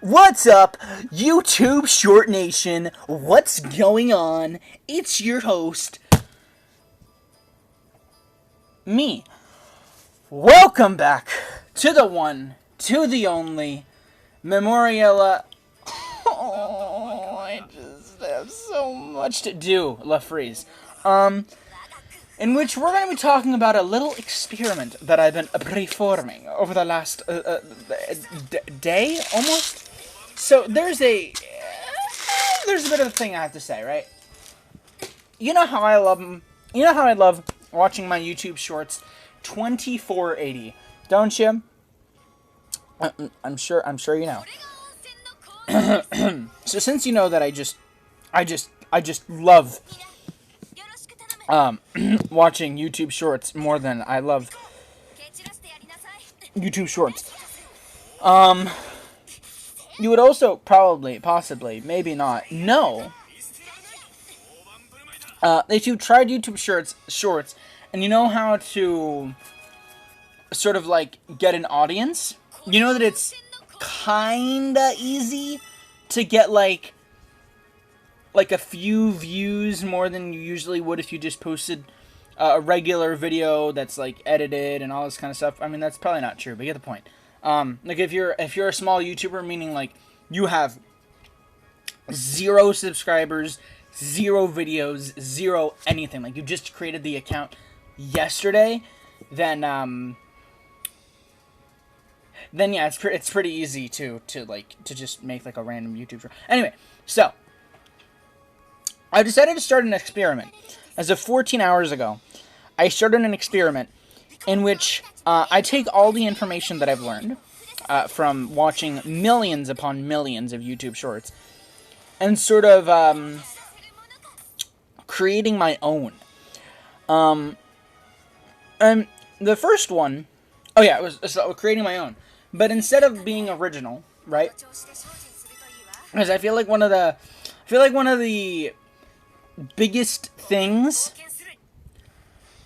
What's up, YouTube Short Nation? What's going on? It's your host, me. Welcome back to the one, to the only, Memoriala. Oh, I just have so much to do, Freeze. In which we're going to be talking about a little experiment that I've been performing over the last day, almost. So there's a bit of a thing I have to say, right? You know how I love them. You know how I love watching my YouTube shorts 2480, don't you? I'm sure you know. So since you know that I just love watching YouTube shorts more than I love YouTube shorts. You would also probably, possibly, maybe not, know if you tried YouTube shorts, and you know how to sort of like get an audience, you know that it's kinda easy to get like a few views more than you usually would if you just posted a regular video that's like edited and all this kind of stuff. I mean, that's probably not true, but you get the point. Like if you're a small YouTuber, meaning like you have 0 subscribers, 0 videos, 0 anything, like you just created the account yesterday, then yeah, it's pretty easy to just make like a random YouTube short. Anyway, so I decided to start an experiment. As of 14 hours ago, I started an experiment in which I take all the information that I've learned from watching millions upon millions of YouTube shorts and sort of creating my own. And the first one, it was creating my own. But instead of being original, right? Because I feel like one of the biggest things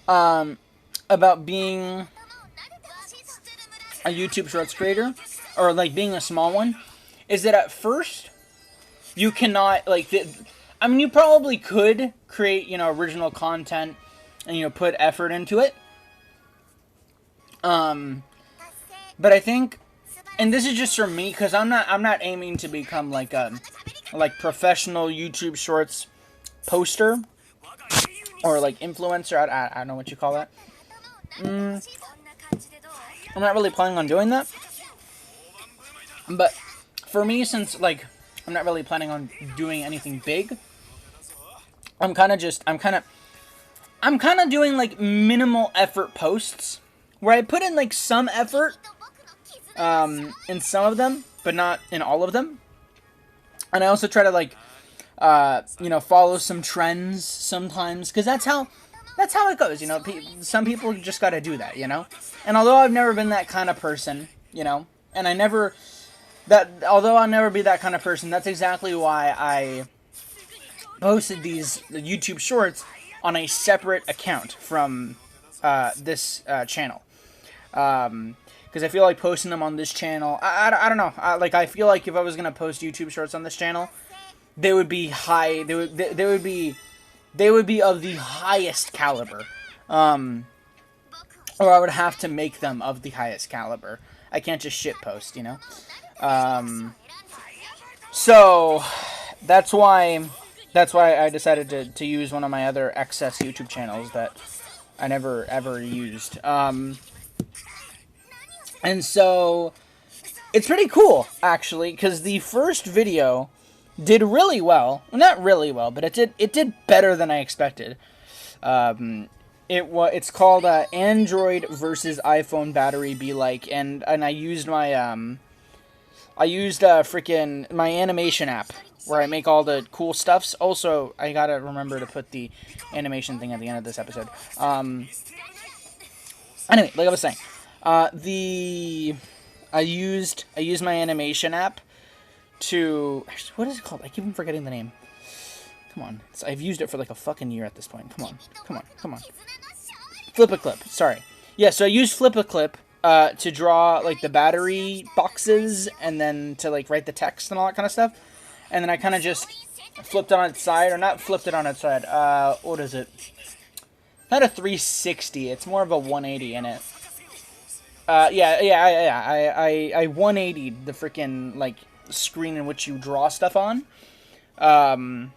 about being a YouTube Shorts creator, or like being a small one, is that at first you cannot you probably could create original content and put effort into it. But I think, and this is just for me, because I'm not aiming to become like a professional YouTube Shorts poster or like influencer. I don't know what you call that. I'm not really planning on doing that. But for me, since like I'm not really planning on doing anything big, I'm kind of doing like minimal effort posts where I put in like some effort in some of them, but not in all of them. And I also try to like follow some trends sometimes, because that's how it goes, some people just gotta do that, and although I've never been that kind of person, and although I'll never be that kind of person, that's exactly why I posted these YouTube shorts on a separate account from this channel, because I feel like posting them on this channel, I don't know, I feel like if I was gonna post YouTube shorts on this channel, they would be high. They would be of the highest caliber, or I would have to make them of the highest caliber. I can't just shit post, So that's why I decided to use one of my other excess YouTube channels that I never ever used. And so it's pretty cool actually, because the first video did really well. Not really well, but it did better than I expected. It's called Android versus iPhone battery be like, and I used my freaking my animation app where I make all the cool stuffs. Also, I gotta remember to put the animation thing at the end of this episode. Anyway, like I was saying, I used my animation app to, what is it called? I keep on forgetting the name. Come on, I've used it for like a fucking year at this point. Come on. Flip a Clip. Sorry. Yeah, so I used Flip a Clip to draw like the battery boxes and then to like write the text and all that kind of stuff. And then I kind of just flipped it on its side, or not flipped it on its side. What is it? Not a 360. It's more of a 180 in it. I 180'd the freaking like screen in which you draw stuff on. And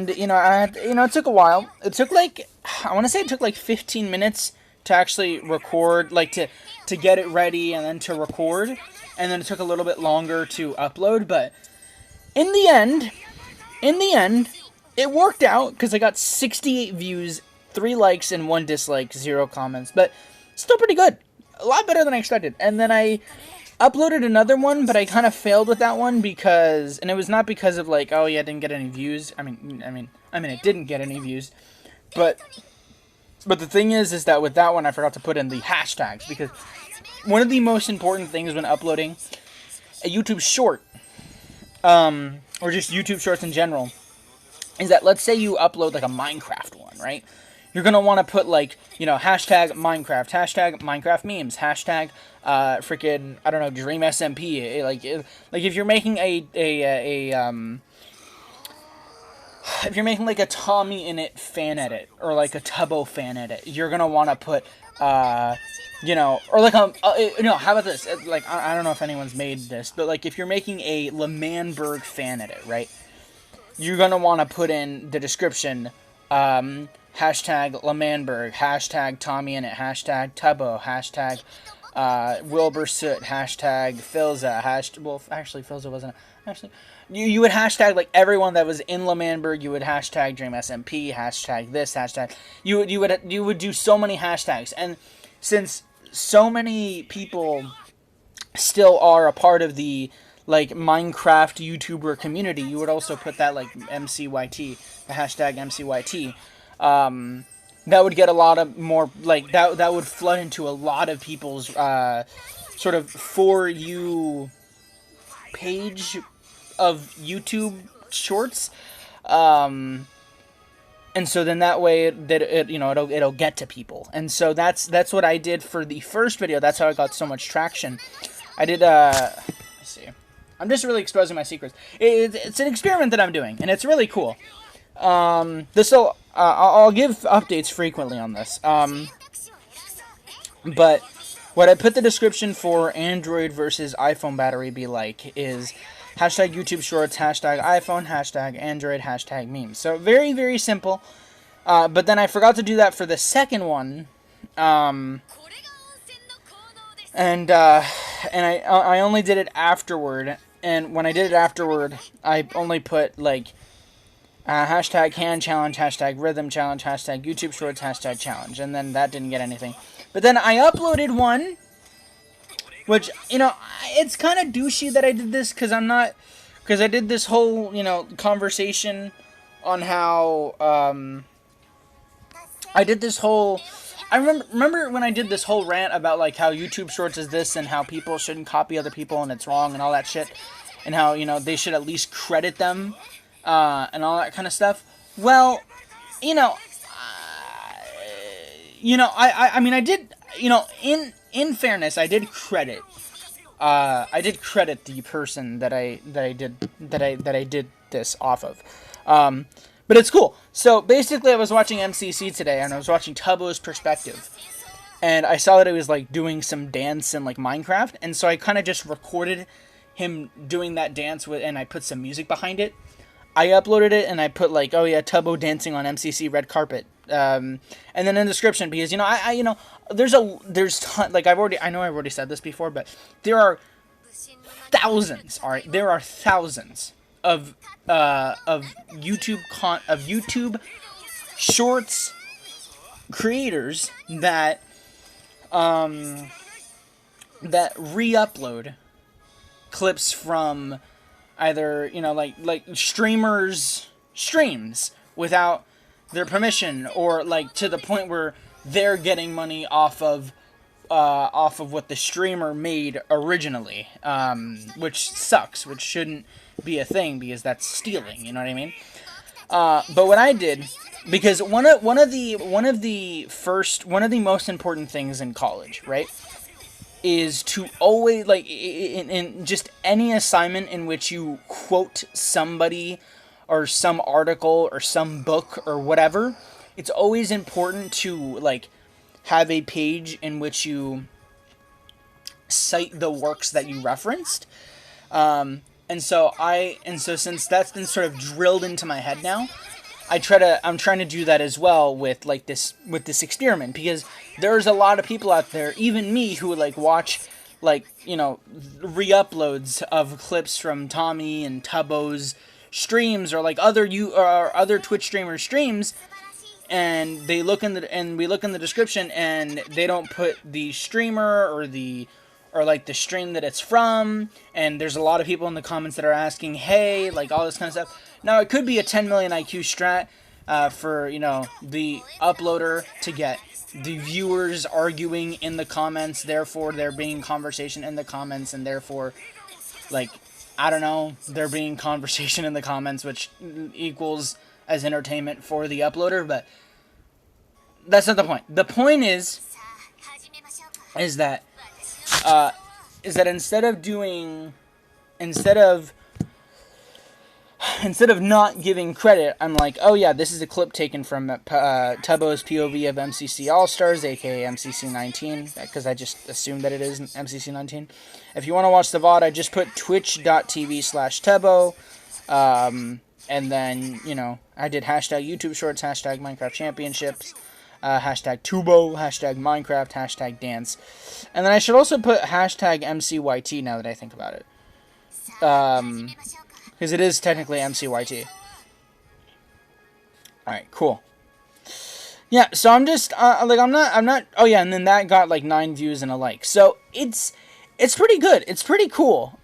you know, it took a while. It took like, I want to say it took like 15 minutes to actually record, like to get it ready and then to record, and then it took a little bit longer to upload. But in the end, it worked out because I got 68 views, 3 likes, and 1 dislike, 0 comments. But still pretty good, a lot better than I expected. And then I uploaded another one, but I kind of failed with that one because, and it was not because of like, oh yeah, I didn't get any views. I mean, it didn't get any views, but the thing is that with that one, I forgot to put in the hashtags, because one of the most important things when uploading a YouTube short, or just YouTube shorts in general, is that let's say you upload like a Minecraft one, right? You're going to want to put like, you know, hashtag Minecraft memes, hashtag, freaking, I don't know, Dream SMP. Like if you're making if you're making like a Tommy in it fan edit, or like a Tubbo fan edit, you're going to want to put, you know, or like how about this? Like, I don't know if anyone's made this, but like if you're making a Lemanberg fan edit, right? You're going to want to put in the description, hashtag Lemanberg, hashtag Tommy in it, hashtag Tubbo, hashtag Wilbur Soot, hashtag Philza, well, actually Philza wasn't, actually, you would hashtag like everyone that was in Lemanberg. You would hashtag Dream SMP, hashtag this, hashtag, you would do so many hashtags. And since so many people still are a part of the like Minecraft YouTuber community, you would also put that like MCYT, the hashtag MCYT. That would get a lot of more, like, that would flood into a lot of people's, sort of For You page of YouTube shorts. And so then that way it'll get to people. And so that's what I did for the first video. That's how I got so much traction. I did, let's see. I'm just really exposing my secrets. It's an experiment that I'm doing, and it's really cool. I'll give updates frequently on this. But what I put the description for Android versus iPhone battery be like is hashtag YouTube Shorts, hashtag iPhone, hashtag Android, hashtag memes. So very, very simple. But then I forgot to do that for the second one. And I only did it afterward. And when I did it afterward, I only put like hashtag hand challenge, hashtag rhythm challenge, hashtag YouTube Shorts, hashtag challenge. And then that didn't get anything. But then I uploaded one, which, you know, it's kind of douchey that I did this, because I did this whole, you know, conversation on how, I remember when I did this whole rant about, like, how YouTube Shorts is this, and how people shouldn't copy other people, and it's wrong, and all that shit, and how, you know, they should at least credit them, and all that kind of stuff. Well, you know, I mean, I did, you know, in fairness, I did credit the person that I did this off of. But it's cool. So basically, I was watching MCC today, and I was watching Tubbo's perspective, and I saw that he was like doing some dance in like Minecraft, and so I kind of just recorded him doing that dance and I put some music behind it. I uploaded it, and I put like, oh yeah, Tubbo dancing on MCC red carpet. And then in the description, because, you know, I there's like, I've already said this before, but there are thousands, alright, there are thousands of YouTube Shorts creators that re-upload clips from either, you know, like streamers' streams without their permission, or like to the point where they're getting money off of what the streamer made originally, which sucks, which shouldn't be a thing, because that's stealing, you know what I mean? But what I did because one of the most important things in college, right, is to always, like, in just any assignment in which you quote somebody or some article or some book or whatever, it's always important to, like, have a page in which you cite the works that you referenced. And so since that's been sort of drilled into my head now, I'm trying to do that as well with, like, this experiment, because there's a lot of people out there, even me, who would, like, watch, like, re-uploads of clips from Tommy and Tubbo's streams, or like other Twitch streamers' streams, and we look in the description, and they don't put the streamer or like the stream that it's from, and there's a lot of people in the comments that are asking, hey, like, all this kind of stuff. Now, it could be a 10 million IQ strat for, the uploader to get the viewers arguing in the comments, therefore there being conversation in the comments, and therefore, like, I don't know, there being conversation in the comments, which equals as entertainment for the uploader, but that's not the point. The point is that instead of not giving credit, I'm like, oh yeah, this is a clip taken from Tubbo's POV of MCC All-Stars, aka MCC 19, because I just assumed that it is MCC 19. If you want to watch the VOD, I just put twitch.tv/Tubbo, and then, I did hashtag YouTube Shorts, hashtag Minecraft Championships, hashtag Tubo, hashtag Minecraft, hashtag Dance. And then I should also put hashtag MCYT now that I think about it. Because it is technically MCYT. Alright, cool. Yeah, so I'm just, I'm not, oh yeah, and then that got, like, 9 views and a like. So, it's pretty good. It's pretty cool.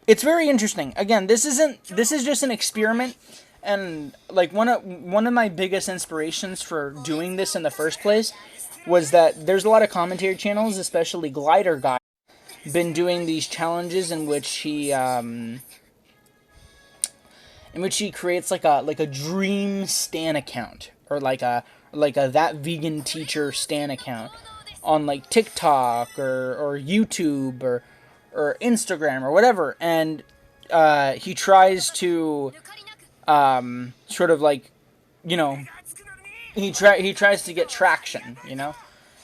It's very interesting. Again, this is just an experiment, and, like, one of my biggest inspirations for doing this in the first place was that there's a lot of commentary channels, especially Glider Guy, been doing these challenges in which he creates like a dream stan account, or like a that vegan teacher stan account on, like, TikTok or YouTube or Instagram or whatever, and he tries to sort of, like, he tries to get traction,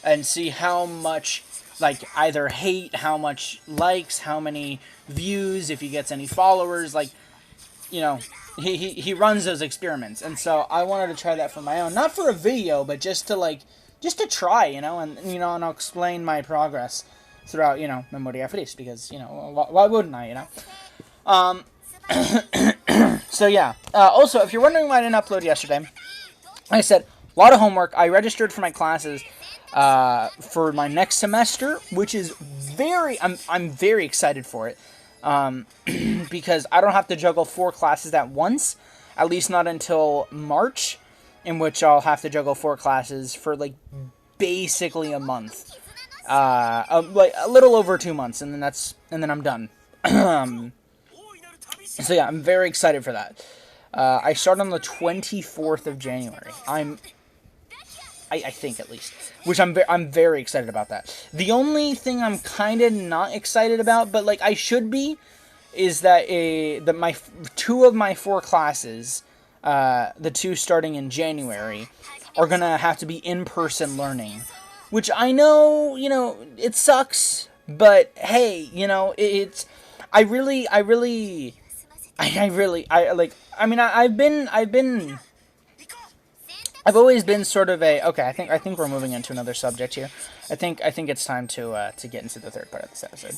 and see how much, like, either hate, how much likes, how many views, if he gets any followers, like, he runs those experiments. And so I wanted to try that for my own, not for a video, but just to try, and I'll explain my progress throughout, Memoria Freese, because, why wouldn't I, So yeah, also, if you're wondering why I didn't upload yesterday, like I said, a lot of homework. I registered for my classes for my next semester, which is I'm very excited for it, because I don't have to juggle 4 classes at once, at least not until March, in which I'll have to juggle 4 classes for, like, basically a month, like a little over 2 months, and then I'm done. So yeah, I'm very excited for that. I start on the 24th of January. I think, at least, which I'm very excited about that. The only thing I'm kind of not excited about, but, like, I should be, is that my 2 of my 4 classes, the 2 starting in January, are gonna have to be in-person learning, which I know, it sucks, but hey, I've always been sort of a, okay, I think we're moving into another subject here. I think it's time to get into the third part of this episode.